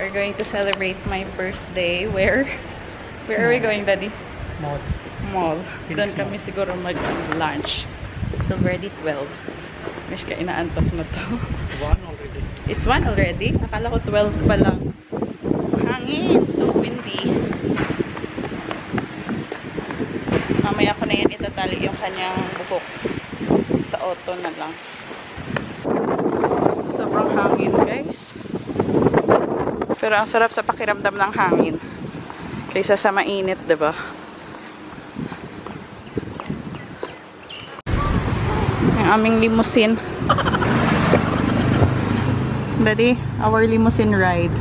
are going to celebrate my birthday. Where? Where are we going, Daddy? Mall. Mall. Doon kami siguro mag-lunch. It's already 12. Mishka, inaantok na to. 1 already. It's 1 already? Akala ko 12 pa lang. Hangin. So windy. Mamaya ko na yan itatali yung kanyang buhok. Sa auto na lang. Sobrang hangin, guys. Pero ang sarap sa pakiramdam ng hangin. Kaysa sa mainit, diba? Yung aming limousine. Daddy, our limousine ride.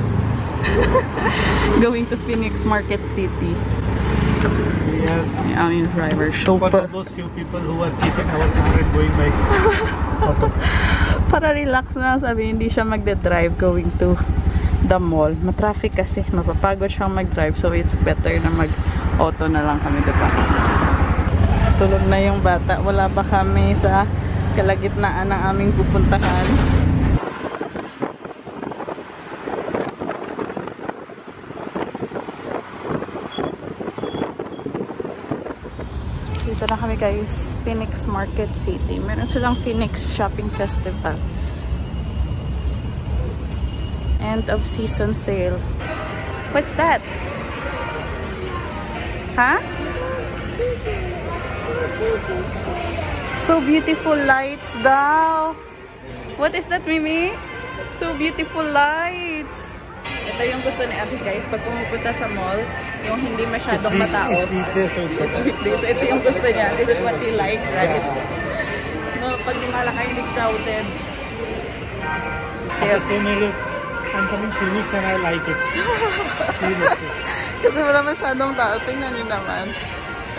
Going to Phoenix Market City. We have Yung aming driver, chauffeur. one of those few people who are keeping our car and going by auto. Para relax na, sabi hindi siya magde-drive going to the mall. Matraffic kasi, mapapagod siyang mag-drive, so it's better na mag-auto na lang kami, diba? Tulog na yung bata. Wala pa kami sa kalagitnaan ng aming pupuntahan. Dito na kami, guys. Phoenix Market City. Meron silang Phoenix Shopping Festival. End of season sale. What's that? Huh? So beautiful lights daw. What is that, Mimi? So beautiful lights. Ito yung gusto ni Abby, guys. Pag pumupunta sa mall, yung hindi masyadong matao. It's weekdays. Ito yung gusto niya. This is what he like, right? No, pag malaki, hindi crowded. Yes. I'm coming Phoenix and I like it. Seriously. Kasi wala masyadong tao. Tingnan niyo naman.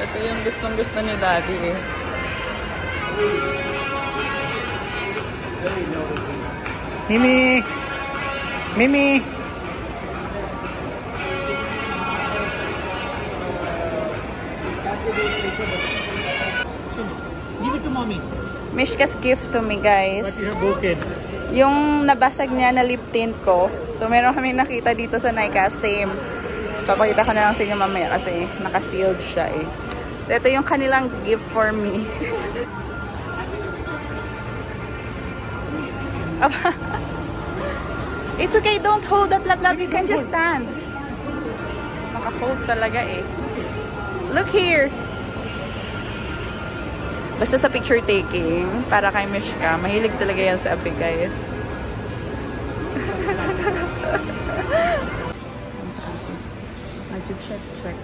Ito yung gustong-gusto ni Daddy eh. Mimi! Mimi! Give it to mommy. Mishka's gift to me, guys. But you have broken. Yung nabasag niya na lip tint ko. So, meron kami nakita dito sa Nika. Same. Papakita ko na lang sa inyo mamaya kasi naka-sealed siya eh. So, ito yung kanilang gift for me. It's okay. Don't hold that lap. You can just stand. Naka-hold talaga eh. Look here. Basta sa picture taking, para kay Mishka, mahilig talaga yan sa Abby, guys. Check.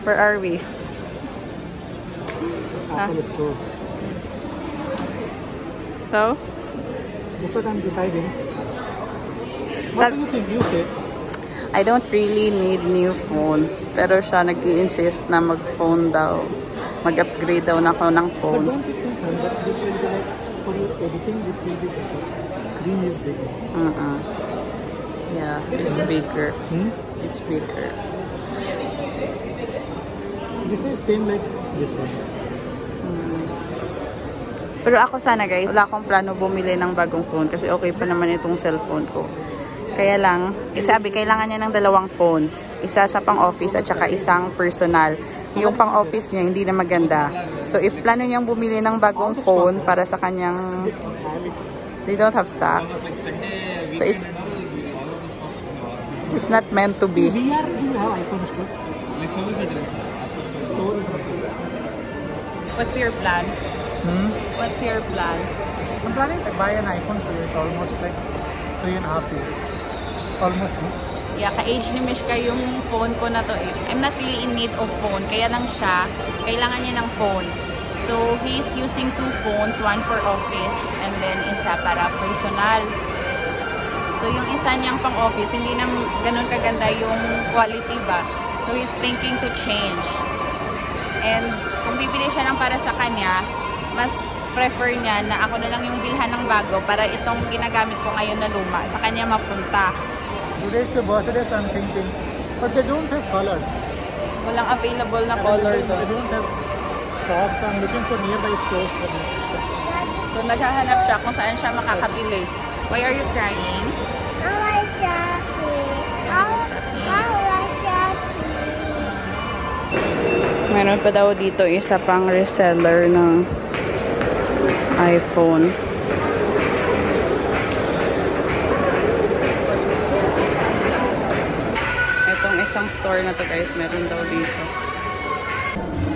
Where are we? Apple store. So? That's what I'm deciding. What do you think? You say? I don't really need new phone. Pero siya nag-i-insist na mag-phone daw. Mag-upgrade daw na ako ng phone. But don't you think that this will be like, for your editing, this will be better. Screen is bigger. Yeah, it's bigger. Hmm? It's bigger. This is same like this one. Pero ako sana, guys, wala akong plano bumili ng bagong phone kasi okay pa naman itong cellphone ko. Kaya lang, sabi, kailangan niya ng 2 phone. Isa sa pang-office at saka isang personal. Yung pang-office niya, hindi na maganda. So, if plano niyang bumili ng bagong phone para sa kanyang... They don't have stock. So, it's not meant to be. We are do have iPhone store. What's your plan? What's your plan? I'm planning to buy an iPhone for years, almost like 3.5 years. Almost. Yeah, ka-age ni Mishka yung phone ko na to eh. I'm not really in need of phone. Kaya lang siya, kailangan niya ng phone. So, he's using 2 phones. One for office and then isa para personal. So, yung isa niyang pang-office, hindi na ganun kaganda yung quality ba. So, he's thinking to change. And kung bibili siya ng para sa kanya, mas prefer niya na ako na lang yung bilhan ng bago para itong ginagamit ko ngayon na luma sa kanya mapunta. Today's your birthday, so I'm thinking, but they don't have colors. Walang available na color doon. They don't have stocks. I'm looking for nearby stores for me. So, naghahanap siya kung saan siya makakabili. Why are you crying? Meron pa daw dito isa pang reseller ng iPhone. Itong isang store na to guys, meron daw dito.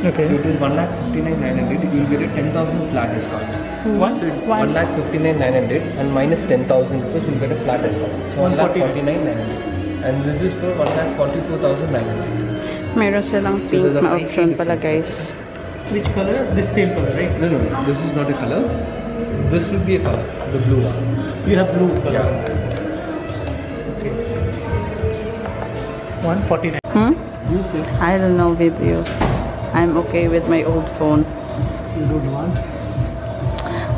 Okay. So it is 1,59,900. You'll get a 10,000 flat discount. What? So 1,59,900 and minus 10,000 because you'll get a flat discount. So 1,49,900. And this is for 1,44,900. Meron silang pink na option pala guys. Which color? This same color, right? No, this is not a color. This will be a color, the blue one. You have blue color. Yeah. Okay. 149. You say I don't know with you. I'm okay with my old phone. you don't want.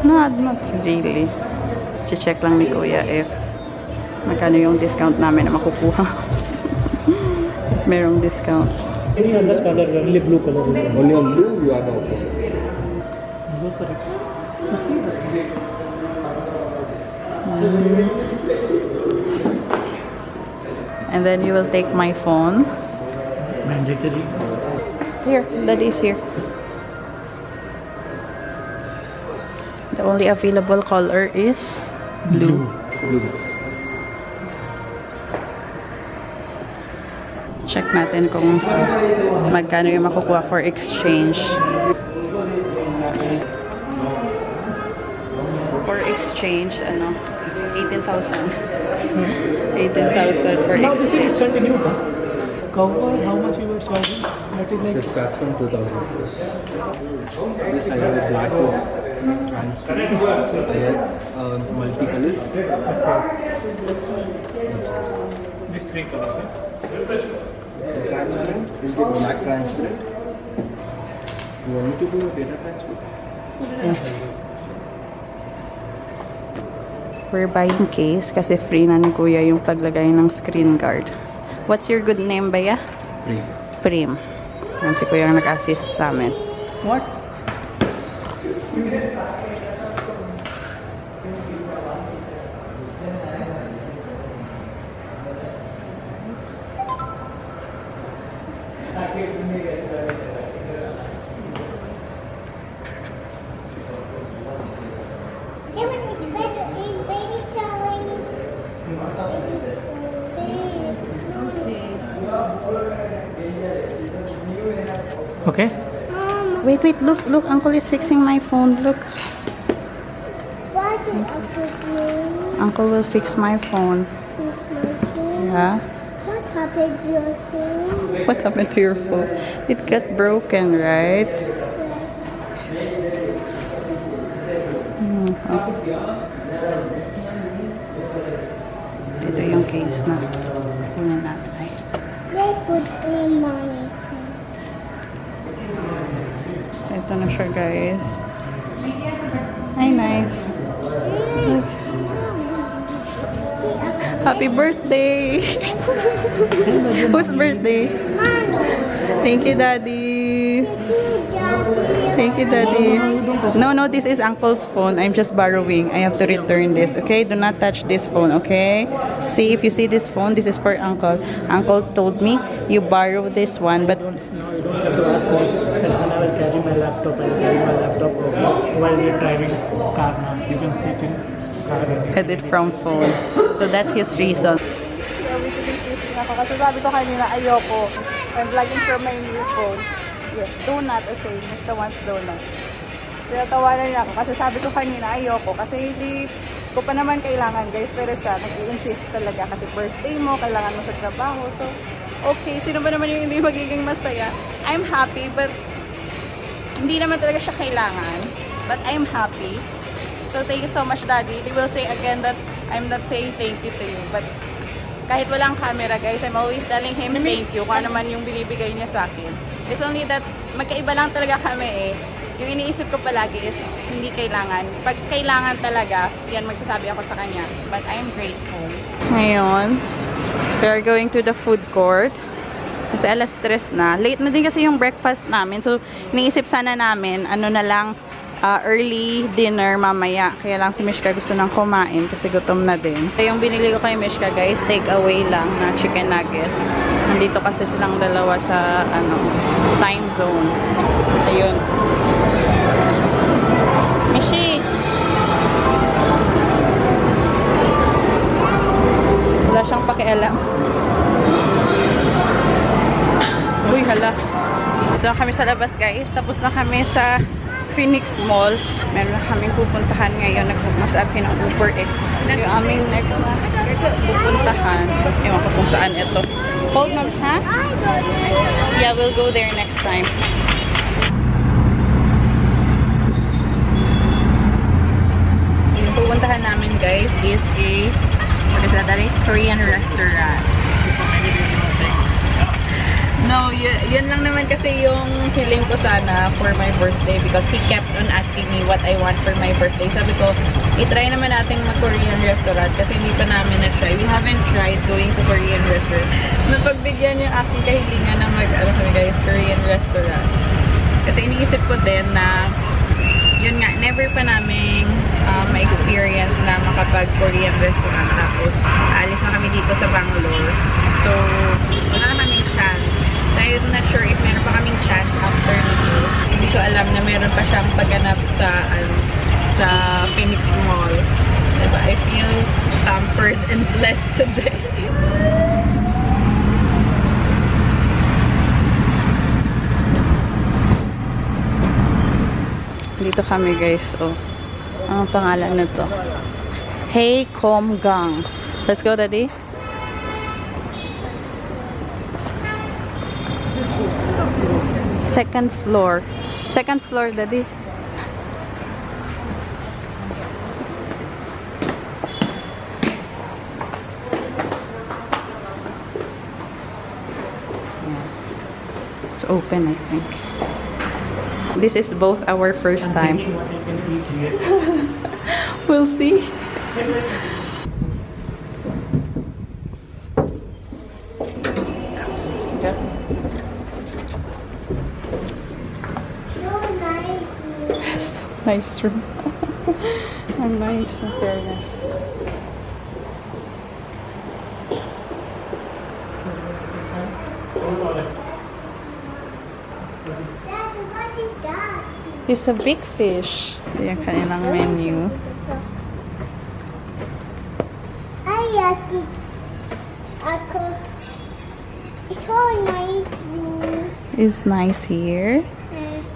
No, not really. Check lang ni Kuya if magkano yung discount namin na makukuha. Merong discount. Any other color? Only blue color. Only on blue you are the officer. Go for it. You see that? And then you will take my phone. Mandatory. Here, that is here. The only available color is blue. Blue. Check natin kung magkano yung makukuha for exchange. For exchange, ano, 18,000. 18,000 for Now this exchange. is continued. Cover, how much you were charging? That is like This starts from 2,000. This I have a black with transparent. I have multicolors. these three colors. The transparent, we'll get black transparent. You want me to do a data transfer? We're buying case kasi free na ni Kuya yung paglagay ng screen guard. What's your good name, Baya? Free. Prim. Yan si Kuya ang nag-assist sa amin. What? Okay. Wait, look. Uncle is fixing my phone. Look. What is Uncle doing? Uncle will fix my phone. Yeah. What happened to your phone? What happened to your phone? It got broken, right? Ito yung case na kunin natin. Ay. They put in money. Ito na siya, guys. Ay, nice. Happy birthday! Whose birthday? Thank you, Daddy. Thank you, Daddy. No, this is Uncle's phone. I'm just borrowing. I have to return this, okay? Do not touch this phone, okay? See, if you see this phone, this is for Uncle. Uncle told me you borrow this one, but... No, you don't have to ask me. And I will carry my laptop. I'll carry my laptop while we're driving car now. You can sit in car and Edit from phone. So that's his reason. Kasi sabi ko kanina, ayoko. I'm vlogging from my new phone. Yes, donut. Okay, Mr. Wants donut. Tinatawanan niya ako kasi sabi ko kanina, ayoko. Kasi hindi ko pa naman kailangan, guys. Pero siya, nag-i-insist talaga kasi birthday mo, kailangan mo sa trabaho. So, okay, sino ba naman yung hindi magiging masaya? I'm happy, but hindi naman talaga siya kailangan. But I'm happy. So, thank you so much, Daddy. They will say again that I'm not saying thank you to you. But, kahit walang camera, guys, I'm always telling him thank you kung ano man yung binibigay niya sa akin. It's only that, magkaiba lang talaga kami eh. Yung iniisip ko palagi is, hindi kailangan. Pag kailangan talaga, yan magsasabi ako sa kanya. But I'm grateful. Ngayon, we are going to the food court. Kasi alas 3 na. Late na din kasi yung breakfast namin. So, iniisip sana namin, ano na lang, early dinner mamaya. Kaya lang si Mishka gusto nang kumain kasi gutom na din. So, yung binili ko kay Mishka guys, take away lang na chicken nuggets. Nandito kasi silang dalawa sa time zone. Ayun. Mishi! Wala siyang pakialam. Uy, hala. Ito na kami sa labas guys. Tapos na kami sa Phoenix Mall. Meron na kaming pupuntahan ngayon. Nagmasabi ng Uber eh. Yung aming next pupuntahan. Ewan ko kung saan ito. Hold mom, ha? Yeah, we'll go there next time. Yung pupuntahan namin guys is a Korean restaurant. No, yun lang naman kasi yung feeling ko sana for my birthday because he kept on asking me what I want for my birthday. Sabi ko, itry naman natin mag-Korean restaurant kasi hindi pa namin na-try. We haven't tried going to Korean restaurant. Napagbigyan yung aking kahilingan na guys, Korean restaurant. Kasi iniisip ko din na yun nga, never pa namin ma-experience na makapag-Korean restaurant. Tapos, alis na kami dito sa Bangalore. So, wala na kaming chance. So, I'm not sure if meron pa kaming chance after nito. Hindi ko alam na meron pa siyang pagganap sa Phoenix Mall. Diba? I feel pampered and blessed today. Dito kami guys. Oh. Ang pangalan nito. Hey Kom Gang. Let's go, Daddy. Second floor. Second floor, Daddy. It's open, I think. This is both our first time. We'll see. So nice room. And nice in fairness. It's a big fish. Ito yung kanilang menu. It's so nice. It's nice here.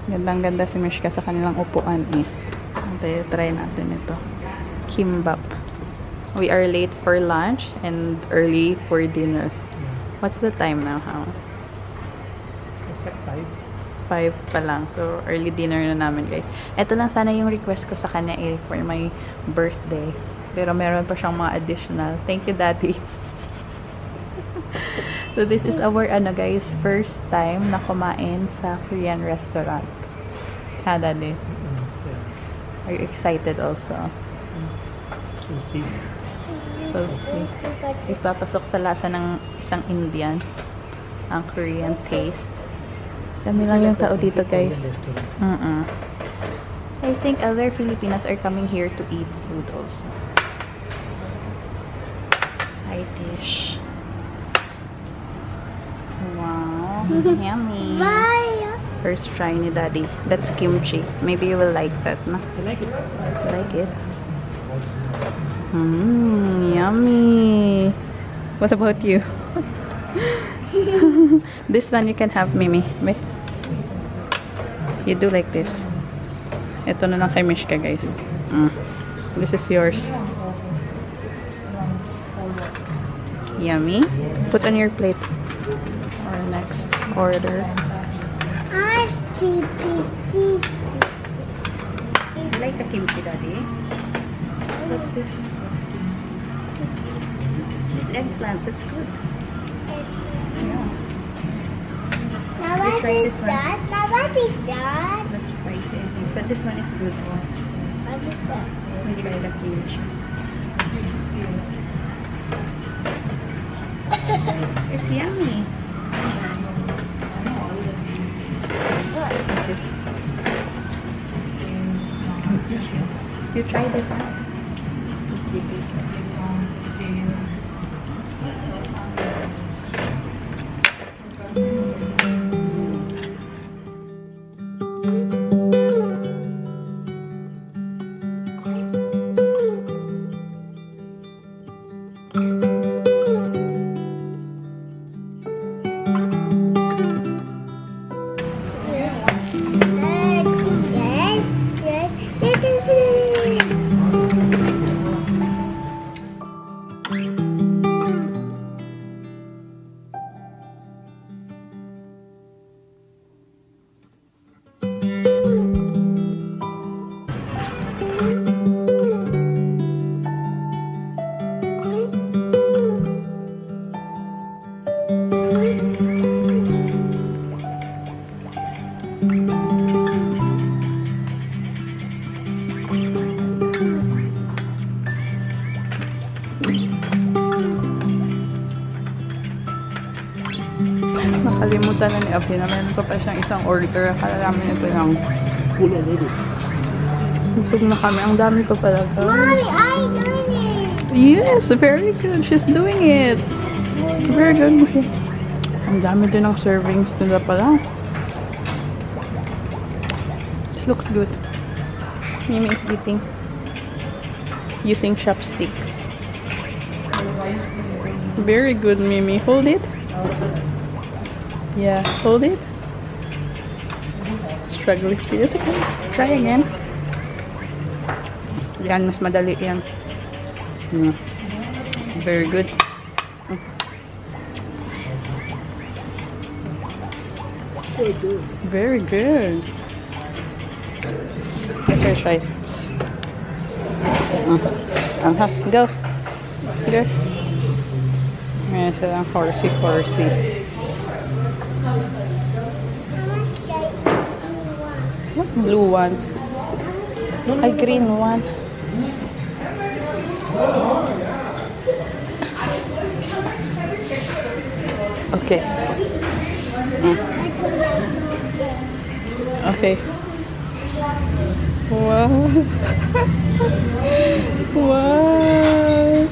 Gandang-ganda si Mishka sa kanilang upuan eh. Try natin ito. Kimbap. We are late for lunch and early for dinner. What's the time now? How? It's like 5. 5 pa lang. So, early dinner na namin, guys. Ito lang sana yung request ko sa kanya eh, for my birthday. Pero meron pa siyang mga additional. Thank you, Daddy. So, this is our, guys, first time na kumain sa Korean restaurant. Ha, Daddy? Are you excited also? We'll see. We'll see. Ipapasok sa lasa ng isang Indian ang Korean taste. Kami lang yung tao dito, guys. I think other Filipinos are coming here to eat food also. Side dish. Wow. Yummy. Bye. First try ni Daddy. That's kimchi. Maybe you will like that, no? I like it. Like it? Yummy. What about you? This one you can have, Mimi. You do like this. Ito na lang kay Mishka, guys. This is yours. Yummy. Put on your plate. Our next order. You like the kimchi, Daddy? What's this? It's eggplant. That's good. Yeah. Now what is that? Now what is that? That's spicy, I think. But this one is good. What is that? Let me try the kimchi. It's yummy. You try this one. Nakalimutan na ni Abby na meron pa siyang isang order. Akala namin ito lang. Busog na kami. Ang dami pa pala. Mommy, I'm doing it. Yes, very good. She's doing it. Very good. Ang dami din ng servings nila pala. This looks good. Mimi is eating using chopsticks. Very good, Mimi. Hold it. Yeah, hold it. Struggling speed. It's okay. Try again. Yan, mas madali yan. Yeah. Very good. Very good. Try. Go. Go. Ngayon silang horsey. What blue one? Ay, green one. Okay. Okay. Wow. Wow.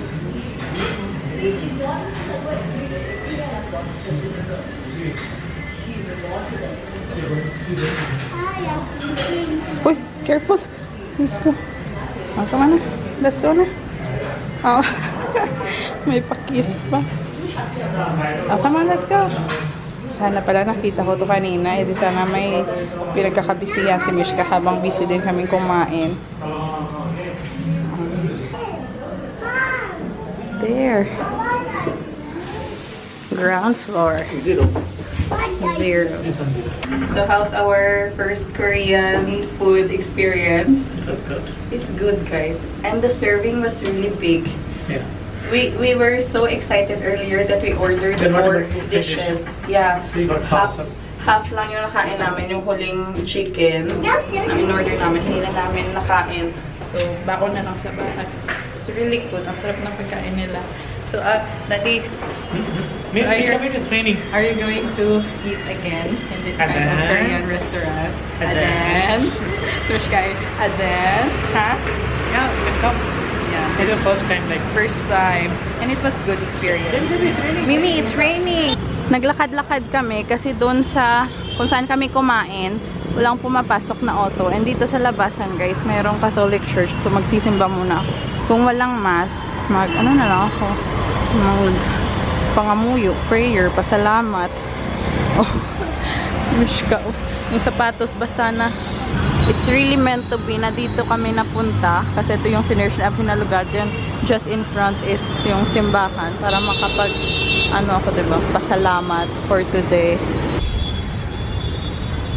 Uy, careful. Let's go. Oh, come on na. Let's go na. Oh. May pakis pa. Oh, come on, let's go. Sana pala nakita ko to kanina. Di sana may pinagkakabisihan si Mishka habang busy din kaming kumain. There. Ground floor. Zero. So how's our first Korean food experience? That's good. It's good, guys. And the serving was really big. Yeah. We were so excited earlier that we ordered Then 4 dishes. Yeah. So you got Half lang yung nakain namin, yung huling chicken na in-order namin, hindi na namin nakain. So, bako na lang sa bahay. It's really good. Ang sarap ng pagkain nila. So, Daddy, are you going to eat again in this kind of Korean restaurant? Then, Huh? yeah, you can come. Yeah. It's the first time, like. First time. And it was good experience. Mimi, it's raining! Naglakad-lakad kami kasi doon sa kung saan kami kumain, walang pumapasok na auto. And dito sa labasan, guys, mayroong Catholic Church. So, magsisimba muna ako. Kung walang mass, ano na lang ako? Pangamuyo, prayer, pasalamat. Oh, si Mishka. Oh. Yung sapatos, basta na. It's really meant to be na dito kami napunta kasi ito yung sinerge na lugar. Then just in front is yung simbahan para makapag diba, pasalamat for today.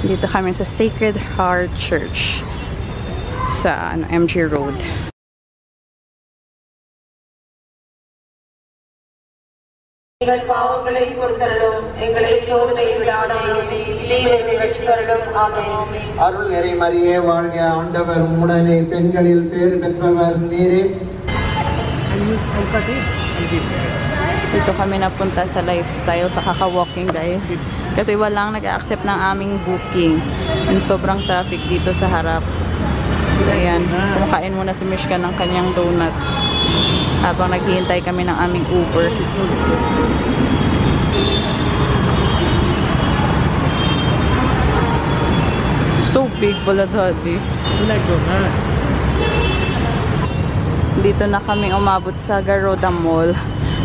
Dito kami sa Sacred Heart Church sa MG Road. எங்கள் பாவங்களை பொறுத்தருளும் எங்களை சோதனையில் விடாதேயும் தீமையை ரட்சித்தருளும் ஆமென். அருள் நிறை மரியே வாழ்க, ஆண்டவர் உம்முடனே, பெண்களில் பேறு பெற்றவர் நீரே. Dito kami napunta sa lifestyle, sa kaka-walking, guys. Kasi walang nag-accept ng aming booking. And sobrang traffic dito sa harap. So, ayan. Kumakain muna si Mishka ng kanyang donut habang naghihintay kami ng aming Uber. So big pala, Daddy. Dito na kami umabot sa Garuda Mall.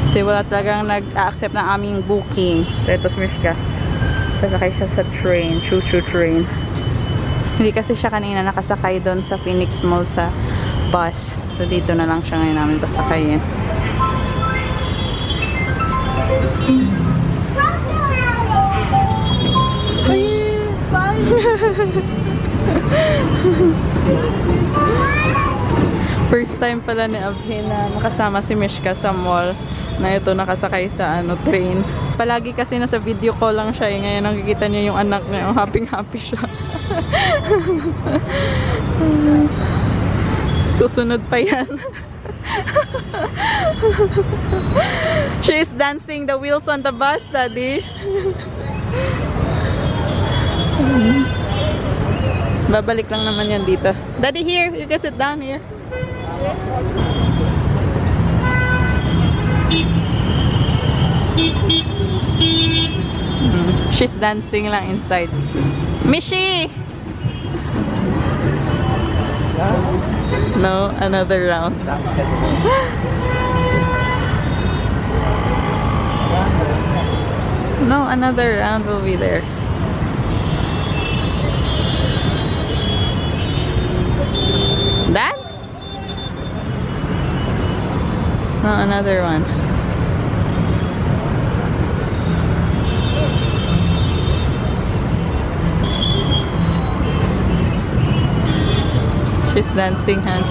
Kasi wala talagang nag-accept ng aming booking. Ito si Mishka. Sasakay siya sa train. Choo-choo train. Hindi kasi siya kanina nakasakay doon sa Phoenix Mall sa bus. So dito na lang siya ngayon namin pasakayin. First time pala ni Abhi na makasama si Mishka sa mall na ito nakasakay sa train. Palagi kasi nasa video call lang siya. Ngayon nakikita niya yung anak niya. Happy siya. Susunod pa yan. She is dancing the wheels on the bus, Daddy. Babalik lang naman yan dito. Daddy, here. You can sit down here. She's dancing lang inside. Mishi! No, another round. No, another round will be there. That? No, another one. She's dancing, huh?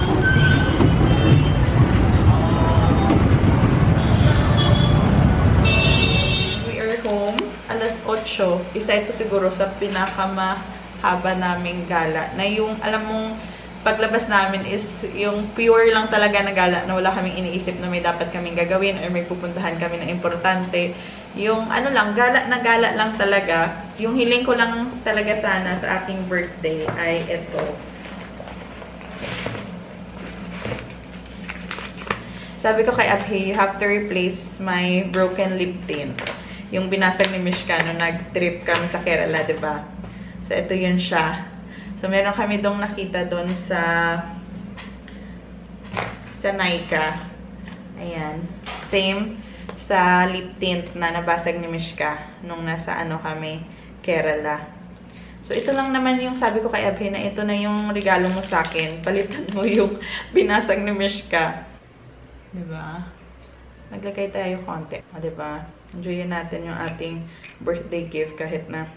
We are home. Alas 8. Isa ito siguro sa pinakamahaba naming gala. Na yung, alam mong, paglabas namin is yung pure lang talaga na gala na wala kaming iniisip na may dapat kaming gagawin or may pupuntahan kami na importante. Yung ano lang, gala na gala lang talaga. Yung hiling ko lang talaga sana sa aking birthday ay ito. Sabi ko kay Abhi, you have to replace my broken lip tint. Yung binasag ni Mishka nung nag-trip kami sa Kerala, diba? So, ito yun siya. So, meron kami dong nakita doon sa Nika. Ayan. Same sa lip tint na nabasag ni Mishka nung nasa kami, Kerala. So, ito lang naman yung sabi ko kay Abhi na ito na yung regalo mo sa akin. Palitan mo yung binasag ni Mishka. Diba? Naglagay tayo konti. O, diba? Enjoyin natin yung ating birthday gift kahit na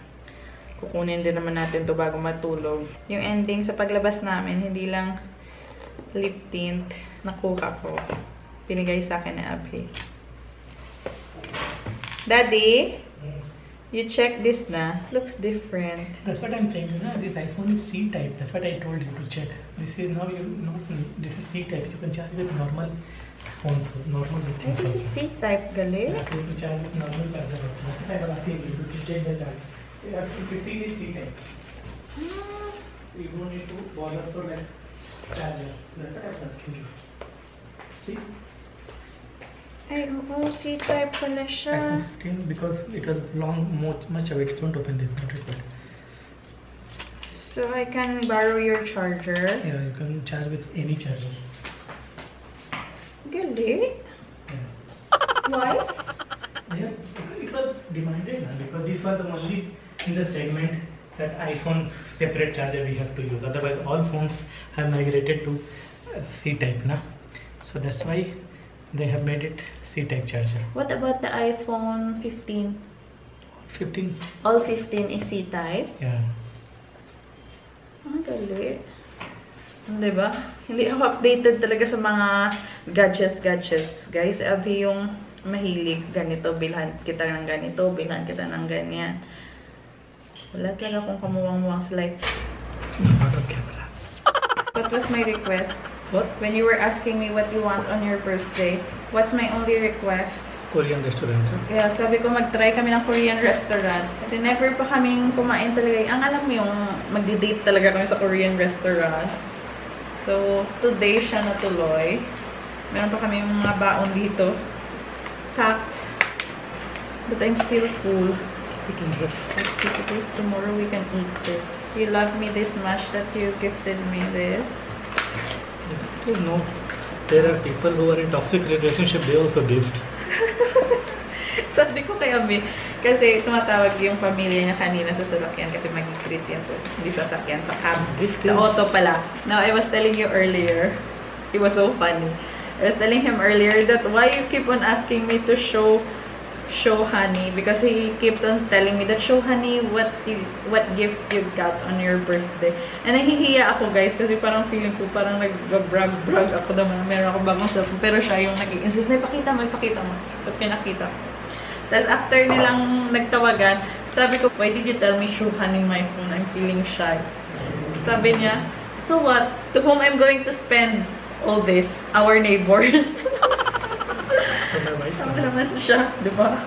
kukunin din naman natin to bago matulog. Yung ending sa paglabas namin, hindi lang lip tint nakuha ko. Pinigay sa akin ni Abhi. Daddy? You check this na. Looks different. That's what I'm saying. This iPhone is C-type. That's what I told you to check. This is now this is C-type. You can charge with normal phones, normal these things also. This is C-type, gali? Yeah, you can charge with normal charger also. That's what I was asking you to check the charge. 15 is C-type. You don't need to bother for like charger. That's what I was asking you. See? Ay, oo, C-type pala siya. Because it was long, much of it. Don't open this, not required. So I can borrow your charger? Yeah, you can charge with any charger. Gali? Yeah. Why? Yeah, it was demanded because this was the only in the segment that iPhone separate charger we have to use. Otherwise, all phones have migrated to C-type, na. So that's why they have made it C-type charger. What about the iPhone 15? 15? All 15 is C-type? Yeah. Ang gali. Diba? Hindi ako updated talaga sa mga gadgets, guys. Abhi yung mahilig ganito, bilhan kita ng ganito, bilhan kita ng ganyan. Wala talaga kung kamuwang-muwang sa life. Out of camera. What was my request? What? When you were asking me what you want on your birthday, what's my only request? Korean restaurant. Yeah, sabi ko mag-try kami ng Korean restaurant. Kasi never pa kaming kumain talaga. Ang alam mo yung magdi-date talaga kami sa Korean restaurant. So, today siya natuloy. Meron pa kami mga baon dito. Packed. But I'm still full. Let's keep this. Tomorrow we can eat this. You love me this much that you gifted me this. You know, there are people who are in toxic relationship, they also gift. Sabi ko kay Abi, kasi tumatawag yung pamilya niya kanina sa sasakyan kasi mag-greet yan sa, hindi sa sasakyan, sa cab, sa auto pala. Now, I was telling you earlier, it was so funny. I was telling him earlier that why you keep on asking me to show Honey, because he keeps on telling me that show Honey what gift you got on your birthday. And nahihiya ako guys kasi parang feeling ko parang nag-brag ako naman. Meron ako bagong cellphone pero siya yung nag-insist na ipakita mo. So pinakita. Tapos after nilang nagtawagan, sabi ko, why did you tell me show Honey my phone? I'm feeling shy. Sabi niya, so what? To whom I'm going to spend all this? Our neighbors. Tama naman siya, di ba?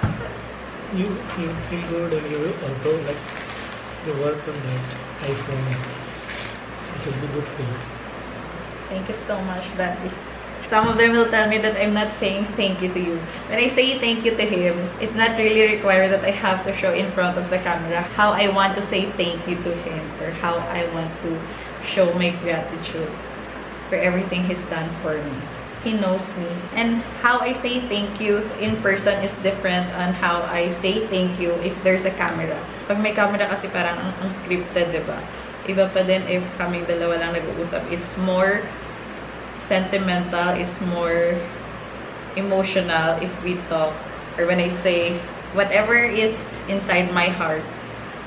You feel good and you also like you work on that iPhone. It should be good for you. Thank you so much, Daddy. Some of them will tell me that I'm not saying thank you to you. When I say thank you to him, it's not really required that I have to show in front of the camera how I want to say thank you to him or how I want to show my gratitude for everything he's done for me. He knows me. And how I say thank you in person is different on how I say thank you if there's a camera. Pag may camera kasi parang ang scripted, diba? Iba pa din if kaming dalawa lang nag-uusap. It's more sentimental, it's more emotional if we talk. Or when I say whatever is inside my heart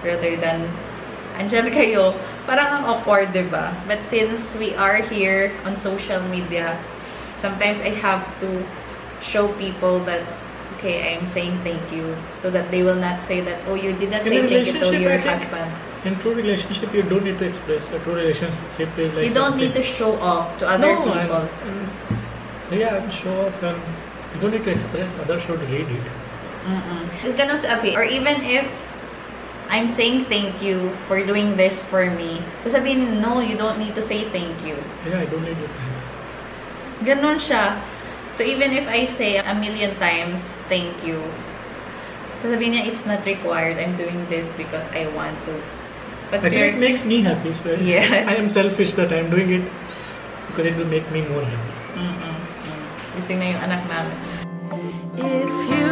rather than andyan kayo, parang ang awkward, diba? But since we are here on social media, sometimes I have to show people that, okay, I'm saying thank you. So that they will not say that, oh, you did not say thank you to your husband. In true relationship, you don't need to express. A true relationship is like you don't need to show off to other people. Yeah, show off and you don't need to express. Others should read it. Ganun sabi. Or even if I'm saying thank you for doing this for me, sasabihin, no, you don't need to say thank you. Yeah, I don't need your thanks. Ganon siya. So, even if I say a million times, thank you, sasabihin niya, it's not required. I'm doing this because I want to. But I think it makes me happy. So yes. I am selfish that I'm doing it because it will make me more happy. Gusto na yung anak namin. If you